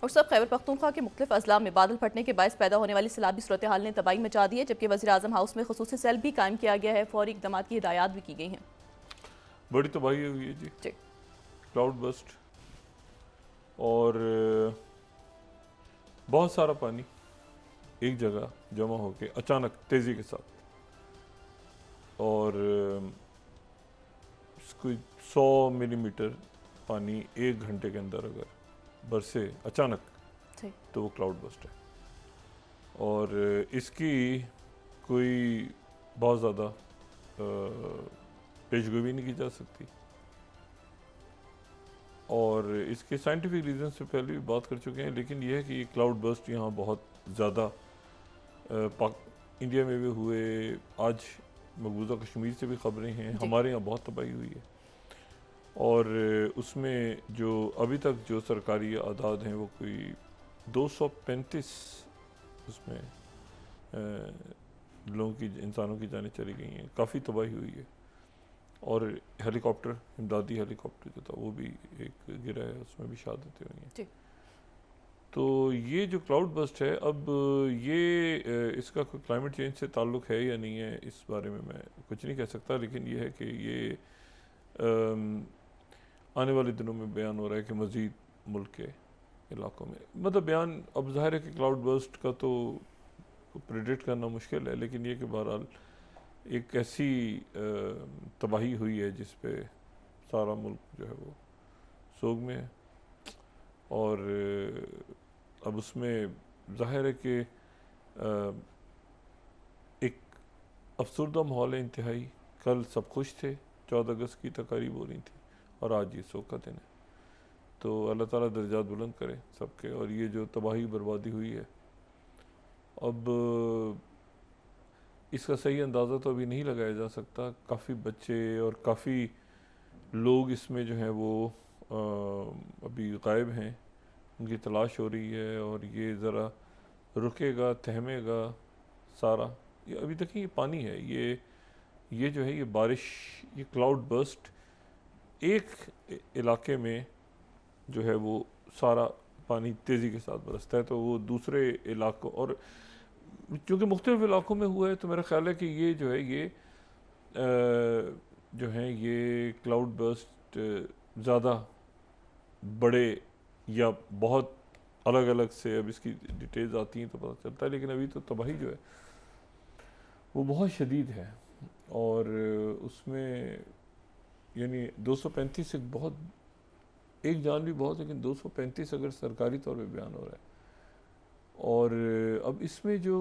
और सब खैबर पख्तूनख्वा के मुख्तलिफ अजला में बादल फटने के बायस पैदा होने वाली सैलाबी सूरत हाल ने तबाही मचा दी है, जबकि वज़ीर-ए-आज़म हाउस में खुसूसी सेल भी कायम किया गया है। फौरी इक़दाम की हिदायत भी की गई हैं। बड़ी तबाही हुई है जी। जी, क्लाउड बस्ट और बहुत सारा पानी एक जगह जमा होके अचानक तेज़ी के साथ, और कोई 100 मिलीमीटर पानी 1 घंटे के अंदर अगर बरसे अचानक, ठीक, तो वो क्लाउड बस्ट है। और इसकी कोई बहुत ज़्यादा पेशगोई भी नहीं की जा सकती, और इसके साइंटिफिक रीज़न से पहले भी बात कर चुके हैं। लेकिन यह है कि ये क्लाउड बस्ट यहाँ बहुत ज़्यादा इंडिया में भी हुए, आज मकबूजा कश्मीर से भी खबरें हैं, जी, हमारे यहाँ बहुत तबाही हुई है। और उसमें जो अभी तक जो सरकारी आदाद हैं वो कोई 235 उसमें लोगों की, इंसानों की जानें चली गई हैं, काफ़ी तबाही हुई है। और हेलीकॉप्टर, इमदादी हेलीकॉप्टर जो था वो भी एक गिरा है, उसमें भी शहादतें हुई हैं। जी, तो ये जो क्लाउड बस्ट है, अब ये इसका कोई क्लाइमेट चेंज से ताल्लुक़ है या नहीं है, इस बारे में मैं कुछ नहीं कह सकता। लेकिन ये है कि ये आने वाले दिनों में बयान हो रहा है कि मज़ीद मुल्क के इलाकों में, मतलब बयान, अब ज़ाहिर है कि क्लाउड बस्ट का तो प्रेडिक्ट करना मुश्किल है, लेकिन ये कि बहरहाल एक ऐसी तबाही हुई है जिस पे सारा मुल्क जो है वो सोग में है। और अब उसमें ज़ाहिर है कि एक अफसरदा माहौल है इंतहाई। कल सब खुश थे, 14 अगस्त की तकारीब हो रही थी, और आज ये सोग का दिन है। तो अल्लाह ताला दर्जात बुलंद करे सबके। और ये जो तबाही बर्बादी हुई है, अब इसका सही अंदाज़ा तो अभी नहीं लगाया जा सकता। काफ़ी बच्चे और काफ़ी लोग इसमें जो हैं वो अभी गायब हैं, उनकी तलाश हो रही है। और ये ज़रा रुकेगा, थहमेगा सारा। ये अभी तक ये पानी है, ये जो है ये बारिश, ये क्लाउड बस्ट एक इलाके में जो है वो सारा पानी तेज़ी के साथ बरसता है, तो वो दूसरे इलाकों, और क्योंकि मुख्तलिफ इलाकों में हुआ है, तो मेरा ख्याल है कि ये जो है ये जो है ये क्लाउड बस्ट ज़्यादा बड़े या बहुत अलग अलग से, अब इसकी डिटेल्स आती हैं तो पता चलता है। लेकिन अभी तो तबाही जो है वो बहुत शदीद है। और उसमें यानी 235 एक बहुत, एक जान भी बहुत, लेकिन 235 अगर सरकारी तौर पे बयान हो रहा है। और अब इसमें जो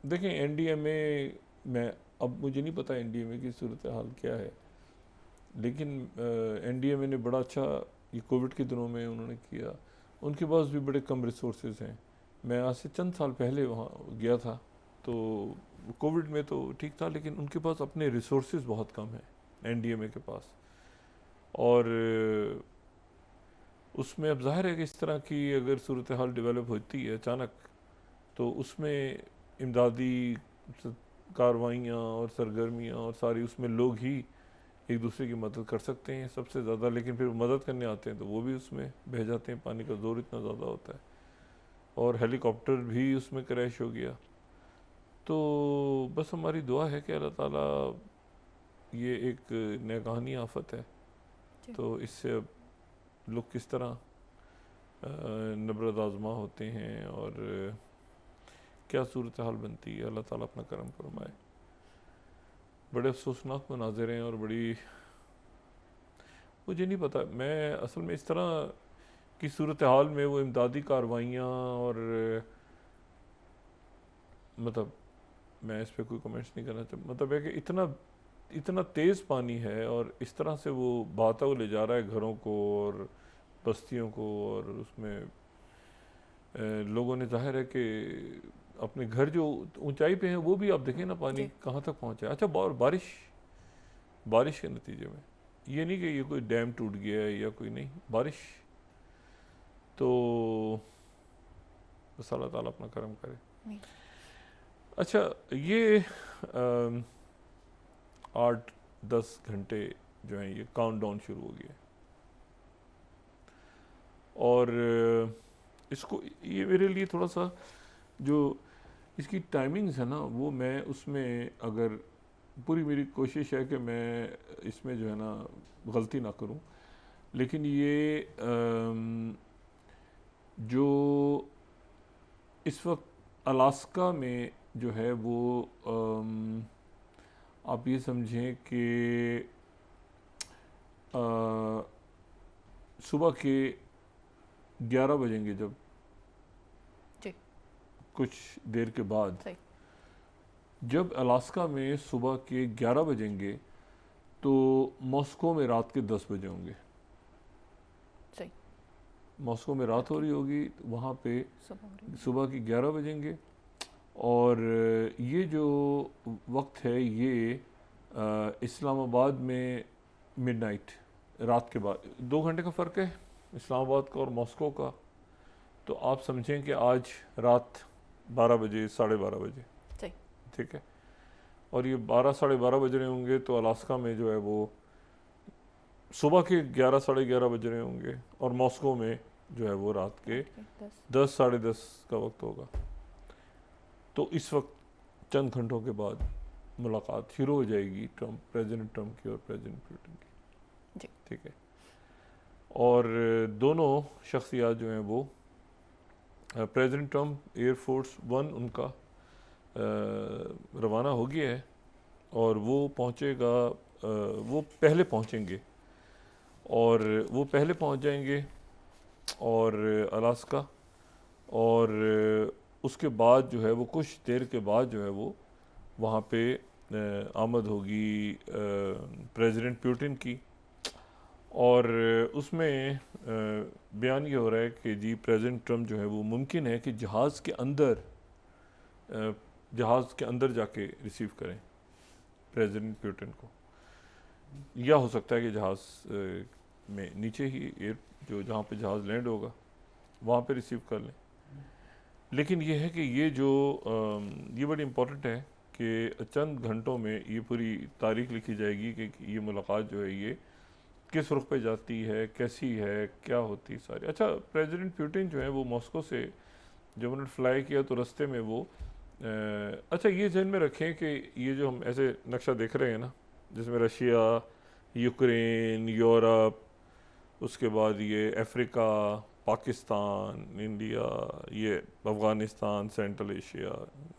देखें एनडीएमए में, अब मुझे नहीं पता एनडीएमए की सूरत हाल क्या है, लेकिन एनडीएमए ने बड़ा अच्छा ये कोविड के दिनों में उन्होंने किया। उनके पास भी बड़े कम रिसोर्सेज हैं। मैं आज से चंद साल पहले वहाँ गया था, तो कोविड में तो ठीक था, लेकिन उनके पास अपने रिसोर्सेज बहुत कम हैं एनडीएमए के पास। और उसमें अब ज़ाहिर है कि इस तरह की अगर सूरत हाल डेवलप होती है अचानक, तो उसमें इमदादी कार्रवाइयाँ और सरगर्मियाँ और सारी, उसमें लोग ही एक दूसरे की मदद कर सकते हैं सबसे ज़्यादा। लेकिन फिर मदद करने आते हैं तो वो भी उसमें बह जाते हैं, पानी का ज़ोर इतना ज़्यादा होता है। और हेलीकॉप्टर भी उसमें क्रैश हो गया। तो बस हमारी दुआ है कि अल्लाह ताला, ये एक नाकानी आफत है, जी। तो इससे अब लोग किस तरह नबरत आज़मा होते हैं और क्या सूरत हाल बनती है, अल्लाह ताला अपना करम फरमाए। बड़े अफसोसनाक मनाज़िर हैं, और बड़ी, मुझे नहीं पता, मैं असल में इस तरह की सूरत हाल में वो इमदादी कार्रवाइयाँ और मतलब मैं इस पर कोई कमेंट्स नहीं करना चाहता। मतलब है कि इतना इतना तेज़ पानी है, और इस तरह से वो बहाता हुआ ले जा रहा है घरों को और बस्तियों को। और उसमें लोगों ने, जाहिर है कि अपने घर जो ऊंचाई पे हैं वो भी, आप देखें ना पानी जी, कहाँ तक पहुँचा है। अच्छा, बारिश बारिश के नतीजे में, ये नहीं कि ये कोई डैम टूट गया है या कोई, नहीं, बारिश। तो बस अल्लाह ताला अपना करम करे। नहीं, अच्छा, ये 8-10 घंटे जो हैं ये काउंट डाउन शुरू हो गया, और इसको ये मेरे लिए थोड़ा सा जो इसकी टाइमिंग्स है ना, वो मैं उसमें अगर पूरी मेरी कोशिश है कि मैं इसमें जो है ना गलती ना करूं, लेकिन ये जो इस वक्त अलास्का में जो है वो आप ये समझें कि सुबह के 11 बजेंगे जब, जी कुछ देर के बाद सही। जब अलास्का में सुबह के 11 बजेंगे तो मॉस्को में रात के 10 बजे होंगे। सही। मॉस्को में रात हो रही होगी, वहाँ पे सुबह हो रही सुबह की 11 बजेंगे। और ये जो वक्त है ये इस्लामाबाद में मिडनाइट, रात के बाद 2 घंटे का फ़र्क है इस्लामाबाद का और मॉस्को का। तो आप समझें कि आज रात 12 बजे, 12:30 बजे, सही। ठीक है। और ये 12, 12:30 बज रहे होंगे तो अलास्का में जो है वो सुबह के 11, 11:30 बज रहे होंगे, और मॉस्को में जो है वो रात के 10, 10:30 का वक्त होगा। तो इस वक्त चंद घंटों के बाद मुलाकात शुरू हो जाएगी प्रेसिडेंट ट्रंप की और प्रेसिडेंट पुतिन की, जी। ठीक है। और दोनों शख्सियात जो हैं वो प्रेसिडेंट ट्रंप एयरफोर्स 1 उनका रवाना हो गया है और वो पहुंचेगा, वो पहले पहुंचेंगे और वो पहले पहुंच जाएंगे और अलास्का, और उसके बाद जो है वो कुछ देर के बाद जो है वो वहाँ पे आमद होगी प्रेसिडेंट पुतिन की। और उसमें बयान ये हो रहा है कि जी प्रेसिडेंट ट्रंप जो है वो मुमकिन है कि जहाज़ के अंदर जाके रिसीव करें प्रेसिडेंट पुतिन को, या हो सकता है कि जहाज़ में नीचे ही जो जहाँ पे जहाज़ लैंड होगा वहाँ पे रिसीव कर लें। लेकिन ये है कि ये जो ये बड़ी इम्पोर्टेंट है कि चंद घंटों में ये पूरी तारीख लिखी जाएगी कि ये मुलाकात जो है ये किस रुख पे जाती है, कैसी है, क्या होती है सारी। अच्छा, प्रेसिडेंट पुतिन जो है वो मॉस्को से जब उन्होंने फ्लाई किया तो रास्ते में वो अच्छा ये ध्यान में रखें कि ये जो हम ऐसे नक्शा देख रहे हैं ना, जिसमें रशिया, यूक्रेन, यूरोप, उसके बाद ये अफ्रीका, पाकिस्तान, इंडिया, ये अफ़गानिस्तान, सेंट्रल एशिया,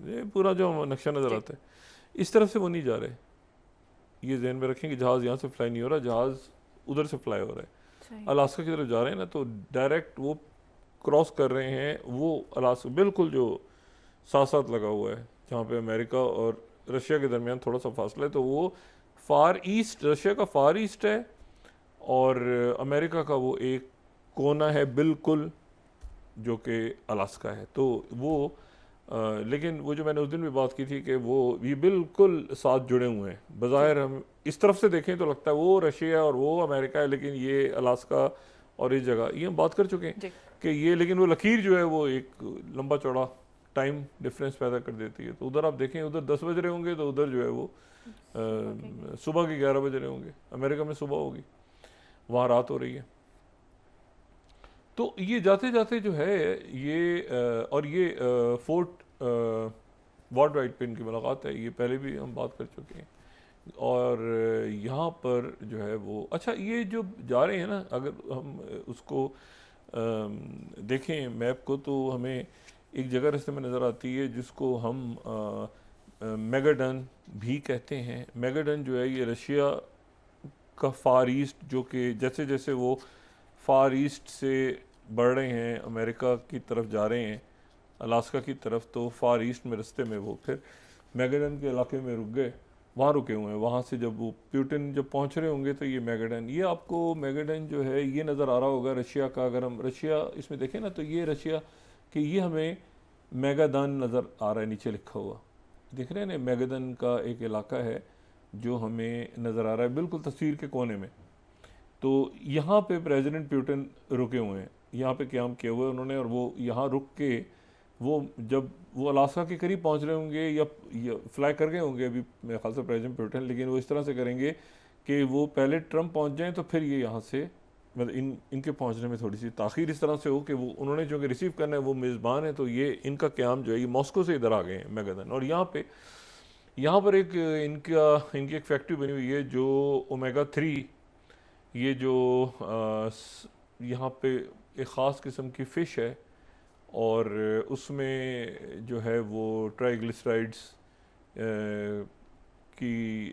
ये पूरा जो नक्शा नज़र आता है, इस तरफ से वो नहीं जा रहे। ये ध्यान में रखें कि जहाज़ यहाँ से फ्लाई नहीं हो रहा, जहाज़ उधर से फ्लाई हो रहा है। अलास्का की तरफ जा रहे हैं ना, तो डायरेक्ट वो क्रॉस कर रहे हैं, वो अलास्का बिल्कुल जो साथ साथ लगा हुआ है जहाँ पे अमेरिका और रशिया के दरमियान थोड़ा सा फासला है, तो वो फार ईस्ट, रशिया का फार ईस्ट है और अमेरिका का वो एक कोना है बिल्कुल जो कि अलास्का है। तो वो लेकिन वो जो मैंने उस दिन भी बात की थी कि वो ये बिल्कुल साथ जुड़े हुए हैं। बज़ाहिर हम इस तरफ से देखें तो लगता है वो रशिया और वो अमेरिका है, लेकिन ये अलास्का और इस जगह, ये हम बात कर चुके हैं कि ये, लेकिन वो लकीर जो है वो एक लंबा चौड़ा टाइम डिफरेंस पैदा कर देती है। तो उधर आप देखें, उधर 10 बज रहे होंगे तो उधर जो है वो सुबह के 11 बज रहे होंगे। अमेरिका में सुबह होगी, वहाँ रात हो रही है। तो ये जाते जाते जो है ये और ये फोर्ट वॉर्ड राइट पे इनकी मुलाकात है, ये पहले भी हम बात कर चुके हैं। और यहाँ पर जो है वो, अच्छा ये जो जा रहे हैं ना, अगर हम उसको देखें मैप को, तो हमें एक जगह रास्ते में नज़र आती है जिसको हम मेगाडन भी कहते हैं। मेगाडन जो है ये रशिया का फार ईस्ट, जो कि जैसे जैसे वो फार ईस्ट से बढ़ रहे हैं, अमेरिका की तरफ जा रहे हैं, अलास्का की तरफ, तो फार ईस्ट में रास्ते में वो फिर मेगाडन के इलाके में रुक गए, वहाँ रुके हुए हैं। वहाँ से जब वो पुतिन जब पहुँच रहे होंगे तो ये मेगाडन, ये आपको मेगाडन जो है ये नज़र आ रहा होगा रशिया का। अगर हम रशिया इसमें देखें ना, तो ये रशिया कि ये हमें मेगाडन नज़र आ रहा है, नीचे लिखा हुआ देख रहे हैं ना, मेगाडन का एक इलाका है जो हमें नज़र आ रहा है बिल्कुल तस्वीर के कोने में। तो यहाँ पे प्रेसिडेंट पुतिन रुके हुए हैं, यहाँ पे क़याम किया हुआ है उन्होंने, और वो यहाँ रुक के वो जब वो अलास्का के करीब पहुँच रहे होंगे या फ्लाई कर गए होंगे अभी मेरे ख्याल से प्रेसिडेंट पुतिन, लेकिन वो इस तरह से करेंगे कि वो पहले ट्रंप पहुँच जाएँ तो फिर ये यहाँ से मतलब इनके पहुंचने में थोड़ी सी ताख़ीर इस तरह से हो कि वो उन्होंने जो कि रिसीव करना है, वो मेज़बान है, तो ये इनका क़याम जो है ये मॉस्को से इधर आ गए हैं मैगादन। और यहाँ पर एक इनकी एक फैक्ट्री बनी हुई है जो ओमेगा 3, ये जो यहाँ पे एक ख़ास किस्म की फ़िश है, और उसमें जो है वो ट्राइग्लिसराइड्स की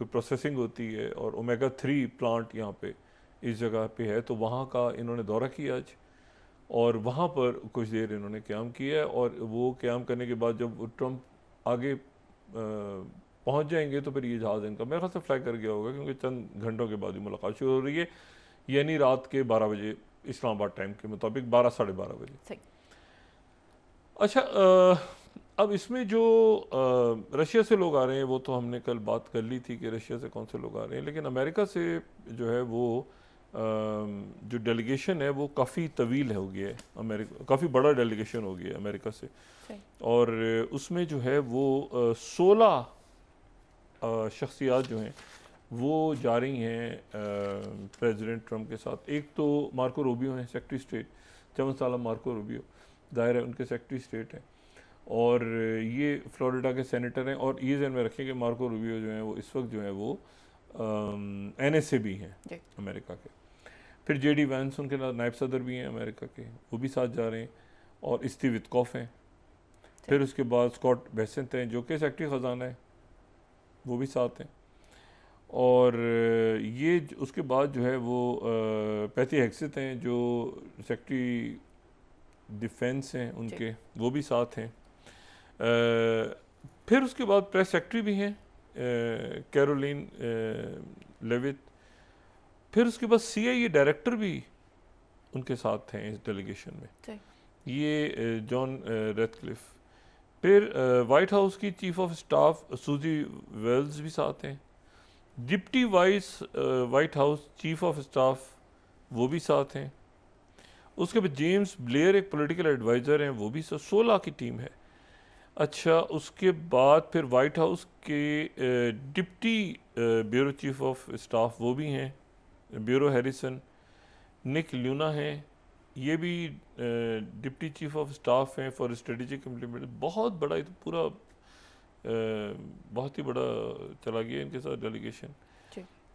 प्रोसेसिंग होती है, और ओमेगा 3 प्लांट यहाँ पे इस जगह पे है। तो वहाँ का इन्होंने दौरा किया आज, और वहाँ पर कुछ देर इन्होंने क़याम किया है, और वो क़याम करने के बाद जब ट्रंप आगे पहुँच जाएंगे तो फिर ये जहाज़ इनका मेरे ख्याल से फ्लाई कर गया होगा, क्योंकि चंद घंटों के बाद ही मुलाकात शुरू हो रही है, यानी रात के 12 बजे इस्लामाबाद टाइम के मुताबिक, 12 साढ़े 12 बजे। अच्छा, अब इसमें जो रशिया से लोग आ रहे हैं वो तो हमने कल बात कर ली थी कि रशिया से कौन से लोग आ रहे हैं, लेकिन अमेरिका से जो है वो जो डेलीगेशन है वो काफ़ी तवील हो गया है। अमेरिका काफ़ी बड़ा डेलीगेशन हो गया है अमेरिका से, और उसमें जो है वो 16 शख्सियात जो हैं वो जा रही हैं प्रेसिडेंट ट्रंप के साथ। एक तो मार्को रूबियो हैं, सेक्रेटरी स्टेट, 54 साल मार्को रूबियो, ज़ाहिर है उनके सेक्रेटरी स्टेट हैं, और ये फ्लोरिडा के सेनेटर हैं। और ये ध्यान में रखें कि मार्को रूबियो जो हैं वो इस वक्त जो है वो NSA भी हैं अमेरिका के। फिर JD वैंस उनके नायब सदर भी हैं अमेरिका के, वो भी साथ जा रहे हैं, और स्टीव विटकॉफ हैं। फिर उसके बाद स्कॉट बेसेंट हैं जो कि सेक्रेटरी ख़जाना है, वो भी साथ हैं। और ये उसके बाद जो है वो पैथी हेग्सेथ हैं जो सेक्रेटरी डिफेंस हैं उनके, वो भी साथ हैं। फिर उसके बाद प्रेस सेक्रेटरी भी हैं कैरोलिन लेविट। फिर उसके बाद CIA डायरेक्टर भी उनके साथ हैं इस डेलीगेशन में, ये जॉन रेडक्लिफ। फिर वाइट हाउस की चीफ ऑफ स्टाफ सूजी वेल्स भी साथ हैं। Deputy white house chief of staff वो भी साथ हैं। उसके बाद जेम्स ब्लेयर एक पॉलिटिकल एडवाइज़र हैं, वो भी 16 की टीम है। अच्छा, उसके बाद फिर वाइट हाउस के deputy bureau chief of staff वो भी हैं, ब्यूरो हैरिसन। निक ल्यूना हैं, ये भी डिप्टी चीफ ऑफ स्टाफ हैं फॉर स्ट्रेटेजिक इम्प्लीमेंट। बहुत बड़ा ये तो पूरा बहुत ही बड़ा चला गया इनके साथ डेलीगेशन।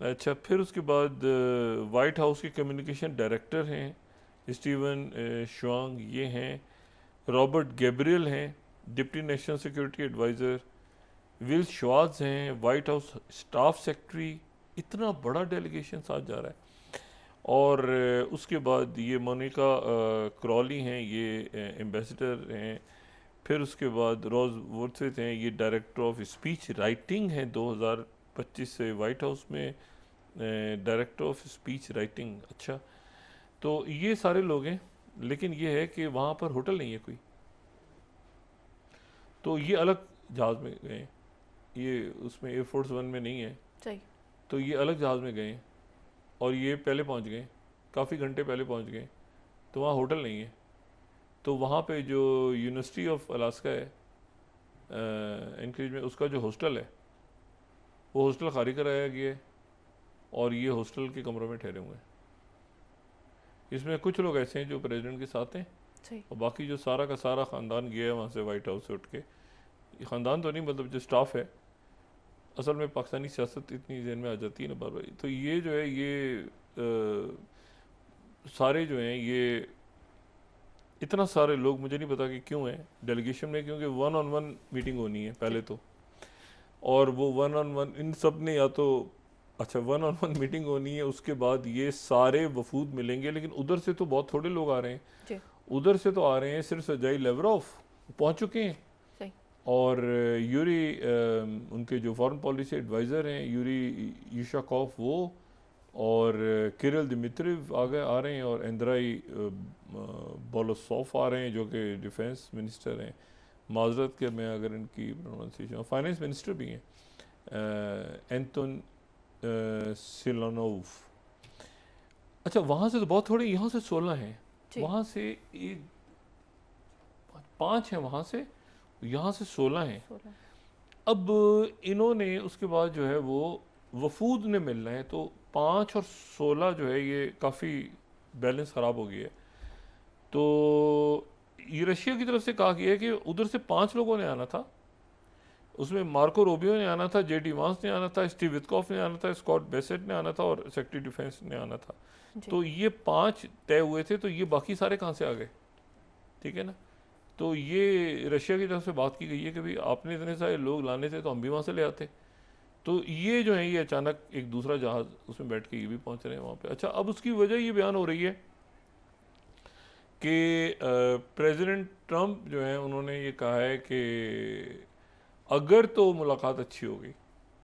अच्छा, फिर उसके बाद वाइट हाउस के कम्युनिकेशन डायरेक्टर हैं स्टीवन शुआंग, ये हैं। रॉबर्ट गैब्रियल हैं deputy national security adviser. Will Schwartz हैं वाइट हाउस स्टाफ सेक्रेटरी। इतना बड़ा डेलीगेशन साथ जा रहा है। और उसके बाद ये मोनिका क्रॉली हैं, ये एम्बेसडर हैं। फिर उसके बाद रोज वुड्सविथ हैं, ये डायरेक्टर ऑफ स्पीच राइटिंग हैं 2025 से वाइट हाउस में डायरेक्टर ऑफ स्पीच राइटिंग। अच्छा, तो ये सारे लोग हैं, लेकिन ये है कि वहाँ पर होटल नहीं है कोई, तो ये अलग जहाज़ में गए, ये उसमें एयरफोर्स 1 में नहीं है, तो ये अलग जहाज़ में गए, और ये पहले पहुँच गए, काफ़ी घंटे पहले पहुँच गए, तो वहाँ होटल नहीं है। तो वहाँ पे जो यूनिवर्सिटी ऑफ अलास्का है एनकरेज में, उसका जो हॉस्टल है वो हॉस्टल खाली कराया गया है, और ये हॉस्टल के कमरों में ठहरे हुए हैं। इसमें कुछ लोग ऐसे हैं जो प्रेसिडेंट के साथ हैं, और बाकी जो सारा का सारा ख़ानदान गया है वहाँ से वाइट हाउस से उठ के। ये ख़ानदान तो नहीं, मतलब जो स्टाफ है। असल में पाकिस्तानी सियासत इतनी जहन में आ जाती है ना बार बार, तो ये जो है ये सारे जो हैं ये इतना सारे लोग, मुझे नहीं पता कि क्यों हैं डेलीगेशन में, क्योंकि 1-on-1 मीटिंग होनी है पहले तो, और वो 1-on-1 इन सब ने या तो अच्छा 1-on-1 मीटिंग होनी है, उसके बाद ये सारे वफूद मिलेंगे। लेकिन उधर से तो बहुत थोड़े लोग आ रहे हैं, उधर से तो आ रहे हैं सिर्फ सर्जाई लेवरोफ पहुंच चुके हैं, और यूरी उनके जो फॉरेन पॉलिसी एडवाइज़र हैं यूरी यूशाकोव वो, और किरिल दिमित्रिव आ रहे हैं, और एंद्राई बोलोसोफ आ रहे हैं जो कि डिफेंस मिनिस्टर हैं। माजरत के मैं अगर इनकी प्रोनाउंसिएशन, फाइनेंस मिनिस्टर भी हैं एंटोन सिलोनोव। अच्छा, वहाँ से तो बहुत थोड़े, यहाँ से 16 हैं, वहाँ से 5 हैं, वहाँ से यहाँ से 16 हैं। अब इन्होंने उसके बाद जो है वो वफूद ने मिलना है, तो 5 और 16 जो है ये काफ़ी बैलेंस ख़राब हो गई है। तो ये रशिया की तरफ से कहा गया है कि उधर से 5 लोगों ने आना था, उसमें मार्को रूबियो ने आना था, जेडी वांस ने आना था, स्टीव विटकॉफ ने आना था, स्कॉट बेसेट ने आना था और सेक्रेटरी डिफेंस ने आना था। जी। तो ये 5 तय हुए थे, तो ये बाकी सारे कहाँ से आ गए? ठीक है ना। तो ये रशिया की तरफ से बात की गई है कि भाई आपने इतने सारे लोग लाने थे तो हम भी वहाँ से ले आते। तो ये जो है ये अचानक एक दूसरा जहाज़ उसमें बैठ के ये भी पहुँच रहे हैं वहाँ पे। अच्छा, अब उसकी वजह ये बयान हो रही है कि प्रेसिडेंट ट्रंप जो है उन्होंने ये कहा है कि अगर तो मुलाकात अच्छी होगी